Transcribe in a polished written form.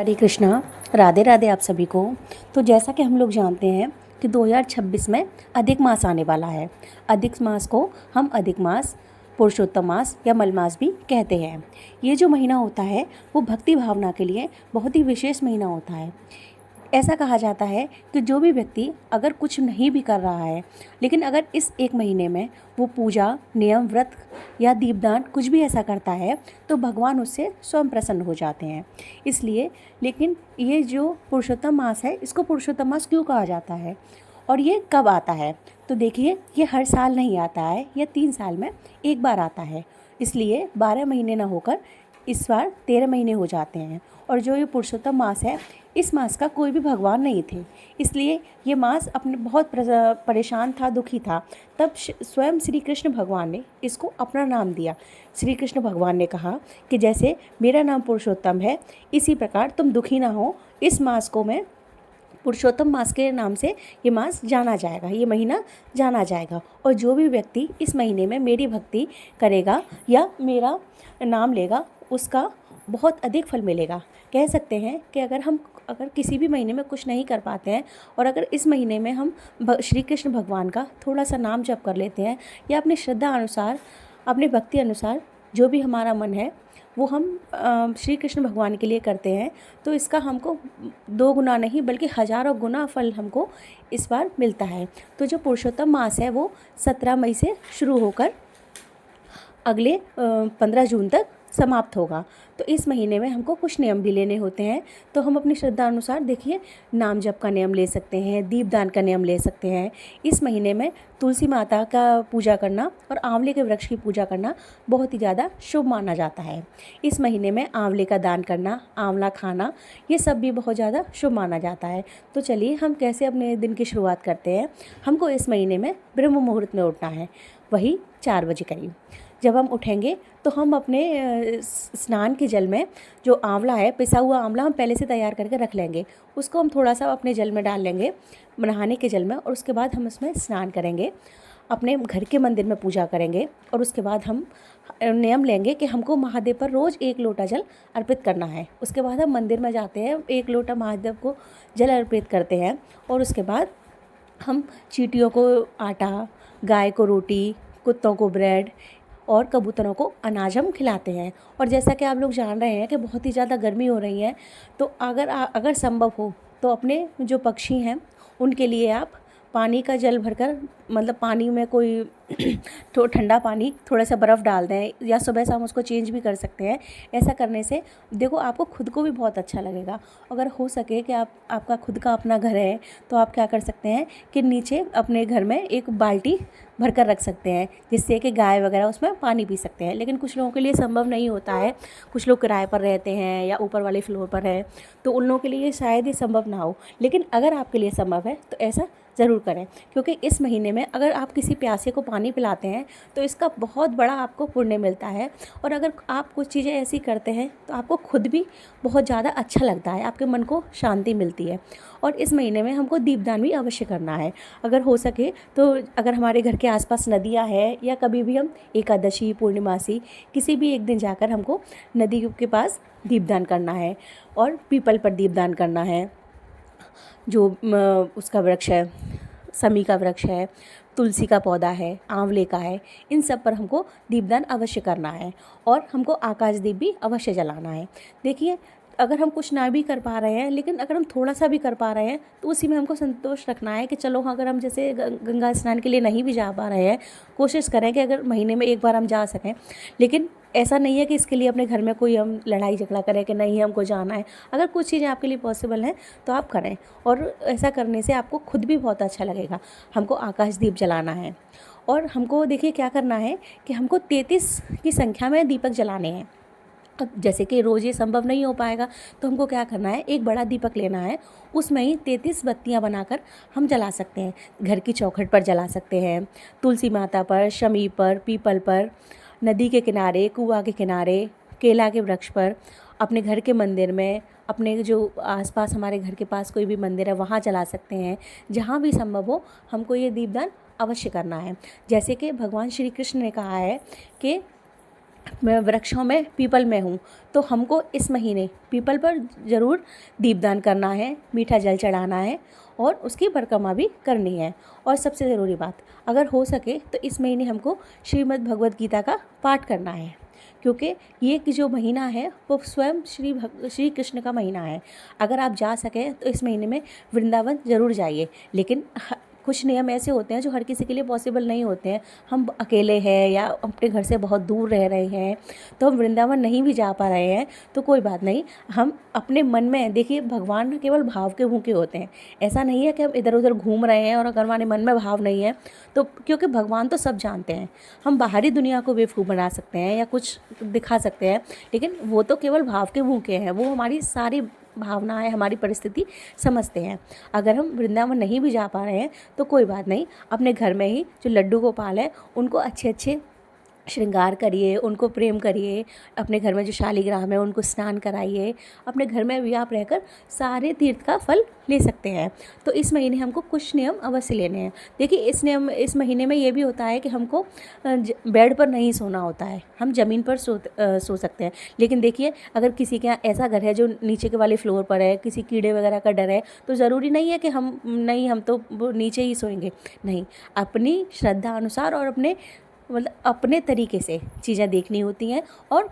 हरे कृष्णा। राधे राधे आप सभी को। तो जैसा कि हम लोग जानते हैं कि 2026 में अधिक मास आने वाला है। अधिक मास को हम अधिक मास, पुरुषोत्तम मास या मल मास भी कहते हैं। ये जो महीना होता है वो भक्ति भावना के लिए बहुत ही विशेष महीना होता है। ऐसा कहा जाता है कि जो भी व्यक्ति अगर कुछ नहीं भी कर रहा है, लेकिन अगर इस एक महीने में वो पूजा, नियम, व्रत या दीपदान कुछ भी ऐसा करता है तो भगवान उससे स्वयं प्रसन्न हो जाते हैं। इसलिए लेकिन ये जो पुरुषोत्तम मास है, इसको पुरुषोत्तम मास क्यों कहा जाता है और ये कब आता है? तो देखिए, ये हर साल नहीं आता है, यह 3 साल में एक बार आता है। इसलिए 12 महीने ना होकर इस बार 13 महीने हो जाते हैं। और जो ये पुरुषोत्तम मास है, इस मास का कोई भी भगवान नहीं थे, इसलिए ये मास अपने बहुत परेशान था, दुखी था। तब स्वयं श्री कृष्ण भगवान ने इसको अपना नाम दिया। श्री कृष्ण भगवान ने कहा कि जैसे मेरा नाम पुरुषोत्तम है, इसी प्रकार तुम दुखी ना हो। इस मास को मैं पुरुषोत्तम मास के नाम से ये मास जाना जाएगा, ये महीना जाना जाएगा। और जो भी व्यक्ति इस महीने में मेरी भक्ति करेगा या मेरा नाम लेगा, उसका बहुत अधिक फल मिलेगा। कह सकते हैं कि अगर किसी भी महीने में कुछ नहीं कर पाते हैं और अगर इस महीने में हम श्री कृष्ण भगवान का थोड़ा सा नाम जप कर लेते हैं या अपनी श्रद्धा अनुसार, अपने भक्ति अनुसार जो भी हमारा मन है वो हम श्री कृष्ण भगवान के लिए करते हैं, तो इसका हमको 2 गुना नहीं बल्कि हज़ारों गुना फल हमको इस बार मिलता है। तो जो पुरुषोत्तम मास है वो 17 मई से शुरू होकर अगले 15 जून तक समाप्त होगा। तो इस महीने में हमको कुछ नियम भी लेने होते हैं। तो हम अपनी श्रद्धा अनुसार देखिए, नाम जप का नियम ले सकते हैं, दीपदान का नियम ले सकते हैं। इस महीने में तुलसी माता का पूजा करना और आंवले के वृक्ष की पूजा करना बहुत ही ज़्यादा शुभ माना जाता है। इस महीने में आंवले का दान करना, आंवला खाना, ये सब भी बहुत ज़्यादा शुभ माना जाता है। तो चलिए हम कैसे अपने दिन की शुरुआत करते हैं। हमको इस महीने में ब्रह्म मुहूर्त में उठना है, वही 4 बजे करीब। जब हम उठेंगे तो हम अपने स्नान के जल में जो आंवला है, पिसा हुआ आंवला हम पहले से तैयार करके रख लेंगे। उसको हम थोड़ा सा अपने जल में डाल लेंगे, नहाने के जल में, और उसके बाद हम उसमें स्नान करेंगे, अपने घर के मंदिर में पूजा करेंगे। और उसके बाद हम नियम लेंगे कि हमको महादेव पर रोज़ 1 लोटा जल अर्पित करना है। उसके बाद हम मंदिर में जाते हैं, 1 लोटा महादेव को जल अर्पित करते हैं। और उसके बाद हम चींटियों को आटा, गाय को रोटी, कुत्तों को ब्रेड और कबूतरों को अनाज हम खिलाते हैं। और जैसा कि आप लोग जान रहे हैं कि बहुत ही ज़्यादा गर्मी हो रही है, तो अगर संभव हो तो अपने जो पक्षी हैं उनके लिए आप पानी का जल भरकर, मतलब पानी में कोई तो ठंडा पानी, थोड़ा सा बर्फ़ डाल दें या सुबह शाम उसको चेंज भी कर सकते हैं। ऐसा करने से देखो आपको खुद को भी बहुत अच्छा लगेगा। अगर हो सके कि आपका खुद का अपना घर है तो आप क्या कर सकते हैं कि नीचे अपने घर में एक बाल्टी भर कर रख सकते हैं, जिससे कि गाय वगैरह उसमें पानी पी सकते हैं। लेकिन कुछ लोगों के लिए संभव नहीं होता है, कुछ लोग किराए पर रहते हैं या ऊपर वाले फ्लोर पर हैं, तो उन लोगों के लिए शायद ही संभव ना हो। लेकिन अगर आपके लिए संभव है तो ऐसा ज़रूर करें, क्योंकि इस महीने में अगर आप किसी प्यासे को पानी पिलाते हैं तो इसका बहुत बड़ा आपको पुण्य मिलता है। और अगर आप कुछ चीज़ें ऐसी करते हैं तो आपको खुद भी बहुत ज़्यादा अच्छा लगता है, आपके मन को शांति मिलती है। और इस महीने में हमको दीपदान भी अवश्य करना है, अगर हो सके तो। अगर हमारे घर के आसपास नदियाँ हैं या कभी भी हम एकादशी, पूर्णिमासी किसी भी एक दिन जाकर हमको नदी के पास दीपदान करना है और पीपल पर दीपदान करना है। जो उसका वृक्ष है, समी का वृक्ष है, तुलसी का पौधा है, आंवले का है, इन सब पर हमको दीपदान अवश्य करना है। और हमको आकाश दीप भी अवश्य जलाना है। देखिए, अगर हम कुछ ना भी कर पा रहे हैं, लेकिन अगर हम थोड़ा सा भी कर पा रहे हैं तो उसी में हमको संतोष रखना है कि चलो, अगर हम जैसे गंगा स्नान के लिए नहीं भी जा पा रहे हैं, कोशिश करें कि अगर महीने में एक बार हम जा सकें। लेकिन ऐसा नहीं है कि इसके लिए अपने घर में कोई हम लड़ाई झगड़ा करें कि नहीं हमको जाना है। अगर कुछ चीज़ें आपके लिए पॉसिबल हैं तो आप करें, और ऐसा करने से आपको खुद भी बहुत अच्छा लगेगा। हमको आकाश दीप जलाना है और हमको देखिए क्या करना है कि हमको 33 की संख्या में दीपक जलाने हैं। अब जैसे कि रोज़ ये संभव नहीं हो पाएगा तो हमको क्या करना है, एक बड़ा दीपक लेना है, उसमें ही 33 बत्तियां बनाकर हम जला सकते हैं। घर की चौखट पर जला सकते हैं, तुलसी माता पर, शमी पर, पीपल पर, नदी के किनारे, कुआं के किनारे, केला के वृक्ष पर, अपने घर के मंदिर में, अपने जो आसपास हमारे घर के पास कोई भी मंदिर है वहाँ जला सकते हैं। जहाँ भी संभव हो हमको ये दीपदान अवश्य करना है। जैसे कि भगवान श्री कृष्ण ने कहा है कि मैं वृक्षों में पीपल में हूँ, तो हमको इस महीने पीपल पर ज़रूर दीपदान करना है, मीठा जल चढ़ाना है और उसकी परिक्रमा भी करनी है। और सबसे ज़रूरी बात, अगर हो सके तो इस महीने हमको श्रीमद् भगवद गीता का पाठ करना है, क्योंकि ये कि जो महीना है वो स्वयं श्री कृष्ण का महीना है। अगर आप जा सकें तो इस महीने में वृंदावन ज़रूर जाइए, लेकिन कुछ नियम ऐसे होते हैं जो हर किसी के लिए पॉसिबल नहीं होते हैं। हम अकेले हैं या अपने घर से बहुत दूर रह रहे हैं, तो हम वृंदावन नहीं भी जा पा रहे हैं, तो कोई बात नहीं। हम अपने मन में देखिए, भगवान केवल भाव के भूखे होते हैं। ऐसा नहीं है कि हम इधर उधर घूम रहे हैं और अगर हमारे मन में भाव नहीं है तो, क्योंकि भगवान तो सब जानते हैं। हम बाहरी दुनिया को बेवकूफ़ बना सकते हैं या कुछ दिखा सकते हैं, लेकिन वो तो केवल भाव के भूखे हैं। वो हमारी सारी भावनाएं, हमारी परिस्थिति समझते हैं। अगर हम वृंदावन नहीं भी जा पा रहे हैं तो कोई बात नहीं, अपने घर में ही जो लड्डू गोपाल है उनको अच्छे अच्छे श्रृंगार करिए, उनको प्रेम करिए। अपने घर में जो शालिग्राम है उनको स्नान कराइए। अपने घर में भी आप रहकर सारे तीर्थ का फल ले सकते हैं। तो इस महीने हमको कुछ नियम अवश्य लेने हैं। देखिए, इस महीने में ये भी होता है कि हमको बेड पर नहीं सोना होता है, हम ज़मीन पर सो सकते हैं। लेकिन देखिए, अगर किसी के यहाँ ऐसा घर है जो नीचे के वाले फ्लोर पर है, किसी कीड़े वगैरह का डर है, तो ज़रूरी नहीं है कि हम तो नीचे ही सोएंगे। नहीं, अपनी श्रद्धा अनुसार और अपने तरीके से चीज़ें देखनी होती हैं और